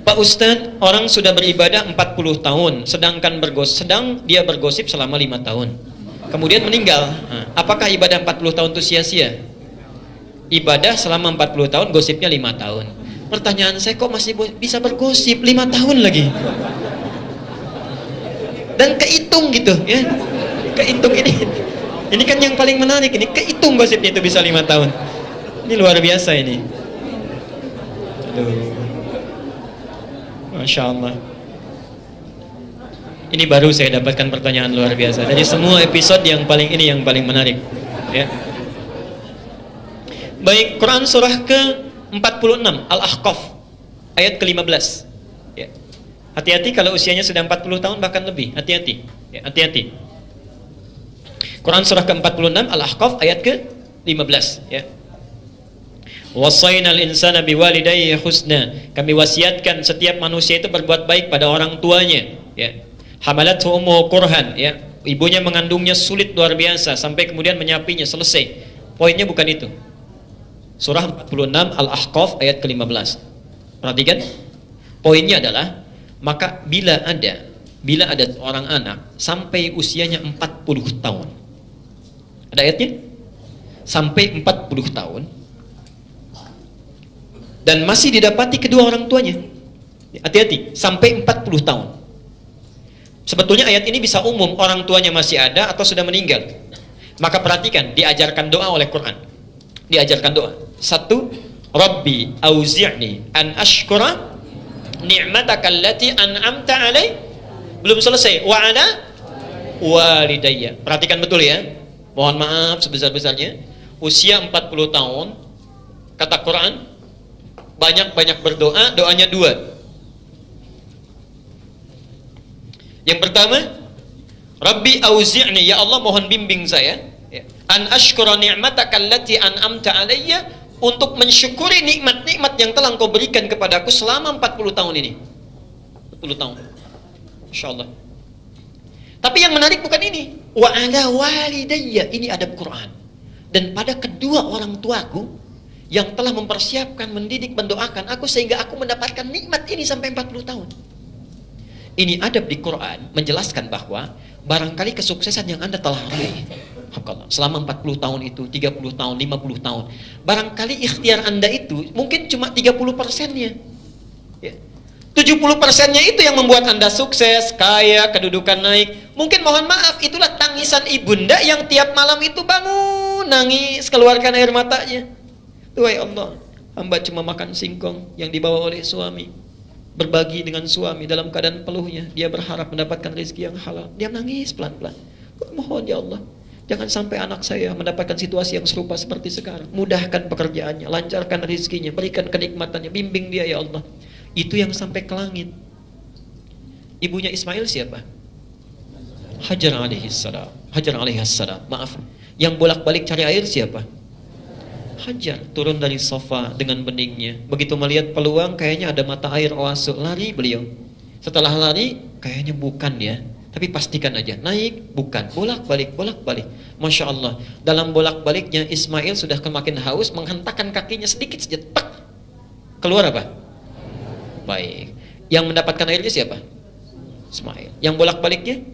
Pak Ustadz, orang sudah beribadah 40 tahun, sedang dia bergosip selama 5 tahun. Kemudian meninggal. Nah, apakah ibadah 40 tahun itu sia-sia? Ibadah selama 40 tahun, gosipnya 5 tahun. Pertanyaan saya, kok masih bisa bergosip 5 tahun lagi? Dan kehitung gitu ya. Kehitung ini. Ini kan yang paling menarik ini, kehitung gosipnya itu bisa 5 tahun. Ini luar biasa ini. Aduh. Masya Allah. Ini baru saya dapatkan pertanyaan luar biasa. Dari semua episode yang paling ini yang paling menarik ya. Baik, Quran surah ke-46 Al-Ahqaf ayat ke-15 ya. Hati-hati kalau usianya sudah 40 tahun bahkan lebih. Hati-hati ya, hati-hati. Quran surah ke-46 Al-Ahqaf ayat ke-15 ya. Wasainal insana biwalidayhi husna. Kami wasiatkan setiap manusia itu berbuat baik pada orang tuanya ya. Hamalathu ummuhu kurhan ya. Ibunya mengandungnya sulit luar biasa sampai kemudian menyapinya, selesai. Poinnya bukan itu. Surah 46 Al-Ahqaf ayat ke-15. Perhatikan. Poinnya adalah maka bila ada seorang anak sampai usianya 40 tahun. Ada ayatnya? Sampai 40 tahun dan masih didapati kedua orang tuanya. Hati-hati, sampai 40 tahun. Sebetulnya ayat ini bisa umum, orang tuanya masih ada atau sudah meninggal. Maka perhatikan, diajarkan doa oleh Quran. Diajarkan doa. 1. Rabbi auzi'ni an ashkura ni'mataka allati an'amta alai. Belum selesai. Wa ala walidayya. Perhatikan betul ya. Mohon maaf sebesar-besarnya. Usia 40 tahun, kata Quran, banyak-banyak berdoa, doanya 2. Yang pertama, Rabbi auzi'ni, ya Allah mohon bimbing saya an ashkura ni'mataka allati an'amta alayya, untuk mensyukuri nikmat-nikmat yang telah Engkau berikan kepadaku selama 40 tahun ini. 40 tahun. Insyaallah. Tapi yang menarik bukan ini. Wa ala walidayya, ini adab Quran. Dan pada kedua orang tuaku yang telah mempersiapkan, mendidik, mendoakan aku sehingga aku mendapatkan nikmat ini sampai 40 tahun. Ini adab di Quran menjelaskan bahwa barangkali kesuksesan yang Anda telah raih selama 40 tahun itu, 30 tahun, 50 tahun, barangkali ikhtiar Anda itu mungkin cuma 30%-nya ya. 70%-nya itu yang membuat Anda sukses, kaya, kedudukan naik. Mungkin mohon maaf, itulah tangisan ibunda yang tiap malam itu bangun nangis, keluarkan air matanya. Wahai Allah, hamba cuma makan singkong yang dibawa oleh suami, berbagi dengan suami dalam keadaan peluhnya, dia berharap mendapatkan rezeki yang halal, dia nangis pelan-pelan. Mohon ya Allah, jangan sampai anak saya mendapatkan situasi yang serupa seperti sekarang. Mudahkan pekerjaannya, lancarkan rezekinya, berikan kenikmatannya, bimbing dia ya Allah. Itu yang sampai ke langit. Ibunya Ismail siapa? Hajar alaihissalam. Hajar alaihissalam, maaf. Yang bolak-balik cari air siapa? Hajar, turun dari sofa dengan beningnya. Begitu melihat peluang, kayaknya ada mata air oase, lari beliau. Setelah lari, kayaknya bukan ya, tapi pastikan aja, naik, bukan, bolak-balik, bolak-balik. Masya Allah, dalam bolak-baliknya Ismail sudah semakin haus, menghentakkan kakinya sedikit saja, tak, keluar apa? Baik. Yang mendapatkan airnya siapa? Ismail. Yang bolak-baliknya?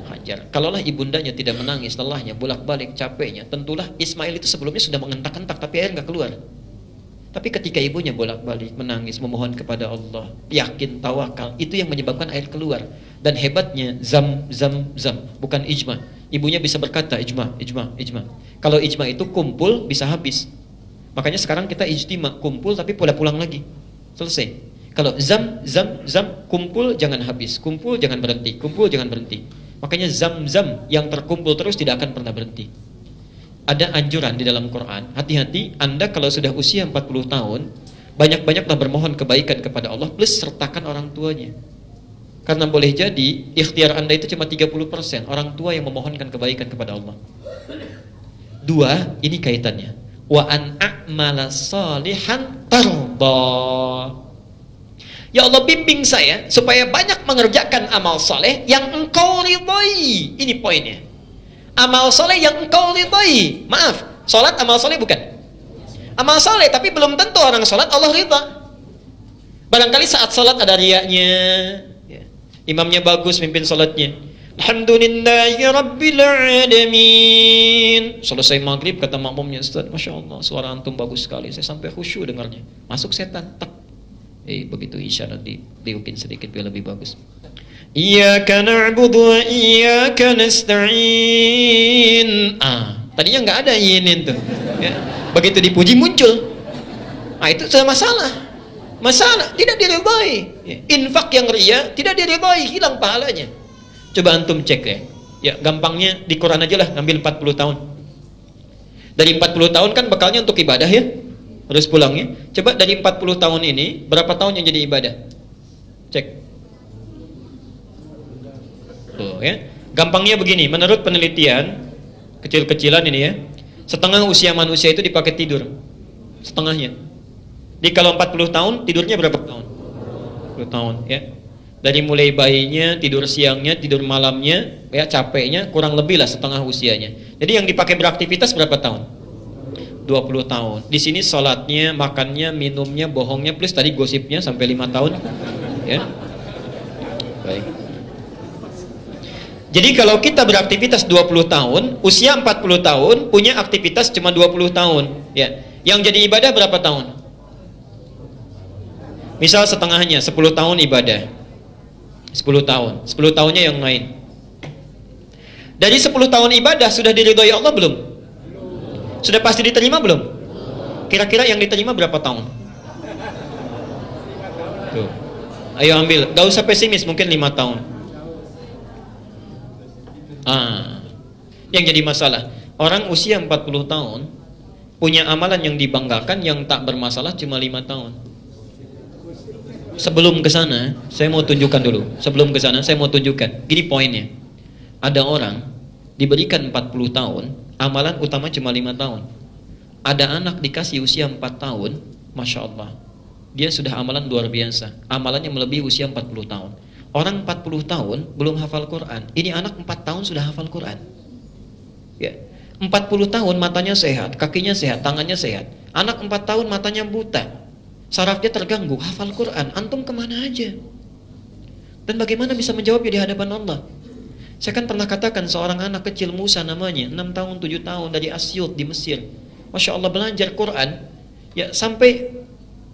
Hajar. Kalaulah ibundanya tidak menangis, lelahnya, bolak-balik, capeknya, tentulah Ismail itu sebelumnya sudah menghentak-hentak, tapi air nggak keluar. Tapi ketika ibunya bolak-balik, menangis, memohon kepada Allah, yakin, tawakal, itu yang menyebabkan air keluar. Dan hebatnya, zam, bukan ijma. Ibunya bisa berkata, ijma. Kalau ijma itu kumpul, bisa habis. Makanya sekarang kita ijtima, kumpul tapi pulang lagi. Selesai. Kalau zam, kumpul jangan habis, kumpul jangan berhenti, kumpul jangan berhenti. Makanya zam yang terkumpul terus tidak akan pernah berhenti. Ada anjuran di dalam Quran, hati-hati Anda kalau sudah usia 40 tahun, banyak-banyaklah bermohon kebaikan kepada Allah, plus sertakan orang tuanya. Karena boleh jadi ikhtiar Anda itu cuma 30%, orang tua yang memohonkan kebaikan kepada Allah. 2, ini kaitannya. Wa an a'mala salihan tarda. Ya Allah, bimbing saya supaya banyak mengerjakan amal soleh yang Engkau ridhai. Ini poinnya. Amal soleh yang Engkau ridhai. Maaf, solat amal soleh bukan? Amal soleh, tapi belum tentu orang solat Allah ridha. Barangkali saat salat ada riaknya, ya. Imamnya bagus mimpin salatnya. Alhamdulillahi Rabbil Alamin. Selesai maghrib kata makmumnya, Ustaz, Masya Allah suara antum bagus sekali, saya sampai khusyuk dengarnya. Masuk setan, tak. Begitu isya nanti diukin sedikit biar lebih bagus. Iyyaka na'budu wa iyyaka nasta'in. Tadinya nggak ada ini tuh. Ya. Begitu dipuji muncul. Itu sudah masalah tidak diridhai. Ya. Infak yang riya tidak diridhai, hilang pahalanya. Coba antum cek ya. Ya, gampangnya di Quran aja lah, ngambil 40 tahun. Dari 40 tahun kan bekalnya untuk ibadah ya. Harus pulangnya. Coba dari 40 tahun ini berapa tahun yang jadi ibadah? Cek. Tuh ya. Gampangnya begini, menurut penelitian kecil-kecilan ini ya, setengah usia manusia itu dipakai tidur. Setengahnya. Di kalau 40 tahun tidurnya berapa tahun? 10 tahun ya. Dari mulai bayinya, tidur siangnya, tidur malamnya, ya capeknya kurang lebih lah setengah usianya. Jadi yang dipakai beraktivitas berapa tahun? 20 tahun. Di sini sholatnya, makannya, minumnya, bohongnya, plus tadi gosipnya sampai 5 tahun. Ya. Baik. Jadi kalau kita beraktivitas 20 tahun, usia 40 tahun, punya aktivitas cuma 20 tahun. Ya. Yang jadi ibadah berapa tahun? Misal setengahnya, 10 tahun ibadah. 10 tahun. 10 tahunnya yang lain. Dari 10 tahun ibadah, sudah diridhoi Allah belum? Sudah pasti diterima belum? Kira-kira yang diterima berapa tahun? Tuh. Ayo ambil, gak usah pesimis, mungkin 5 tahun. Yang jadi masalah, orang usia 40 tahun punya amalan yang dibanggakan, yang tak bermasalah cuma 5 tahun. Sebelum ke sana, saya mau tunjukkan dulu. Sebelum ke sana, saya mau tunjukkan. Gini poinnya. Ada orang diberikan 40 tahun, amalan utama cuma 5 tahun. Ada anak dikasih usia 4 tahun, Masya Allah, dia sudah amalan luar biasa. Amalannya melebihi usia 40 tahun. Orang 40 tahun belum hafal Quran. Ini anak 4 tahun sudah hafal Quran. Ya. 40 tahun matanya sehat, kakinya sehat, tangannya sehat. Anak 4 tahun matanya buta, sarafnya terganggu, hafal Quran. Antum kemana aja? Dan bagaimana bisa menjawabnya di hadapan Allah? Saya kan pernah katakan seorang anak kecil, Musa namanya, 6 tahun, 7 tahun, dari Asyut di Mesir. Masya Allah belajar Quran, ya sampai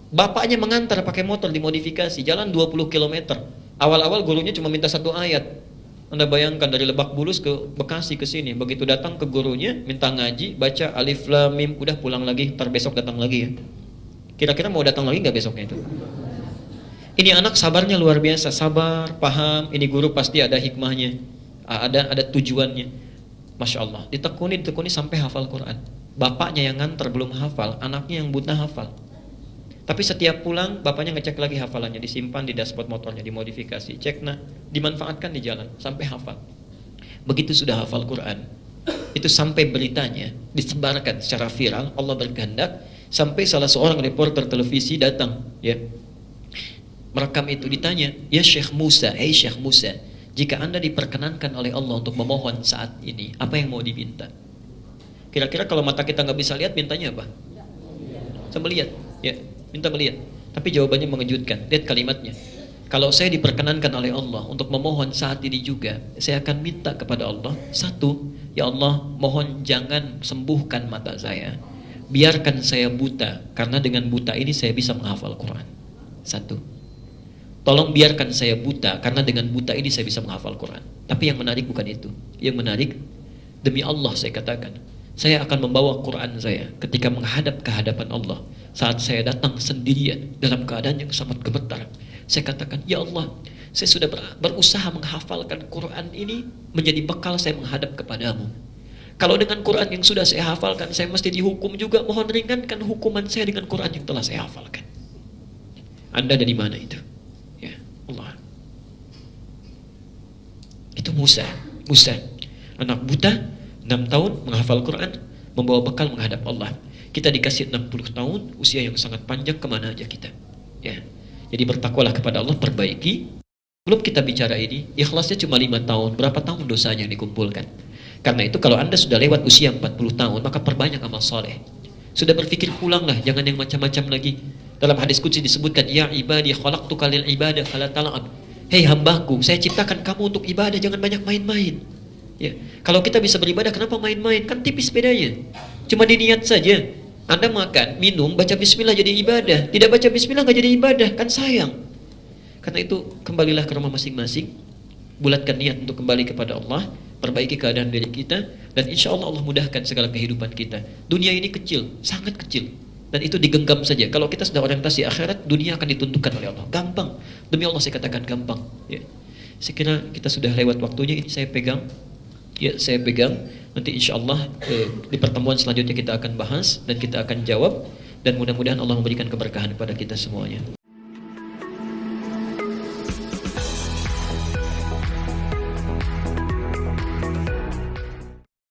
bapaknya mengantar pakai motor dimodifikasi, jalan 20 km. Awal-awal gurunya cuma minta 1 ayat. Anda bayangkan dari Lebak Bulus ke Bekasi ke sini. Begitu datang ke gurunya, minta ngaji, baca alif lam mim, udah pulang lagi, ntar besok datang lagi ya. Kira-kira mau datang lagi nggak besoknya itu? Ini anak sabarnya luar biasa, sabar, paham. Ini guru pasti ada hikmahnya, ada tujuannya. Masya Allah, ditekuni sampai hafal Quran. Bapaknya yang nganter belum hafal, anaknya yang buta hafal. Tapi setiap pulang, bapaknya ngecek lagi hafalannya, disimpan di dashboard motornya, dimodifikasi, cek nak, dimanfaatkan di jalan sampai hafal. Begitu sudah hafal Quran, itu sampai beritanya disebarkan secara viral. Allah berkehendak sampai salah seorang reporter televisi datang, ya, merekam itu. Ditanya, ya Syekh Musa, hey Syekh Musa, jika anda diperkenankan oleh Allah untuk memohon saat ini, apa yang mau diminta? Kira-kira kalau mata kita nggak bisa lihat, mintanya apa? Coba lihat, ya, minta melihat. Tapi jawabannya mengejutkan. Lihat kalimatnya. Kalau saya diperkenankan oleh Allah untuk memohon saat ini juga, saya akan minta kepada Allah, satu, ya Allah, mohon jangan sembuhkan mata saya, biarkan saya buta, karena dengan buta ini saya bisa menghafal Quran. Satu, tolong biarkan saya buta, karena dengan buta ini saya bisa menghafal Quran. Tapi yang menarik bukan itu. Yang menarik, demi Allah saya katakan, saya akan membawa Quran saya ketika menghadap ke hadapan Allah. Saat saya datang sendirian dalam keadaan yang sangat gemetar, saya katakan, ya Allah, saya sudah berusaha menghafalkan Quran ini menjadi bekal saya menghadap kepadamu. Kalau dengan Quran yang sudah saya hafalkan saya mesti dihukum juga, mohon ringankan hukuman saya dengan Quran yang telah saya hafalkan. Anda dari mana itu? Ya Allah. Itu Musa, anak buta, 6 tahun menghafal Quran, membawa bekal menghadap Allah. Kita dikasih 60 tahun, usia yang sangat panjang, kemana aja kita? Ya. Jadi bertakwalah kepada Allah, perbaiki. Belum kita bicara ini, ikhlasnya cuma 5 tahun, berapa tahun dosanya yang dikumpulkan? Karena itu kalau anda sudah lewat usia 40 tahun, maka perbanyak amal soleh. Sudah berpikir pulanglah, jangan yang macam-macam lagi. Dalam hadis qudsi disebutkan, ya ibadi khalaqtuka lil ibadah fala tal'ab. Hei hambaku, saya ciptakan kamu untuk ibadah, jangan banyak main-main. Ya, kalau kita bisa beribadah, kenapa main-main? Kan tipis bedanya. Cuma diniat saja. Anda makan, minum, baca bismillah jadi ibadah. Tidak baca bismillah nggak jadi ibadah, kan sayang. Karena itu kembalilah ke rumah masing-masing, bulatkan niat untuk kembali kepada Allah, perbaiki keadaan diri kita, dan insya Allah Allah mudahkan segala kehidupan kita. Dunia ini kecil, sangat kecil, dan itu digenggam saja. Kalau kita sudah orientasi akhirat, dunia akan ditundukkan oleh Allah. Gampang, demi Allah saya katakan gampang. Ya. Saya kira kita sudah lewat waktunya, ini saya pegang. Ya, saya pegang. Nanti insya Allah di pertemuan selanjutnya kita akan bahas dan kita akan jawab, dan mudah-mudahan Allah memberikan keberkahan kepada kita semuanya.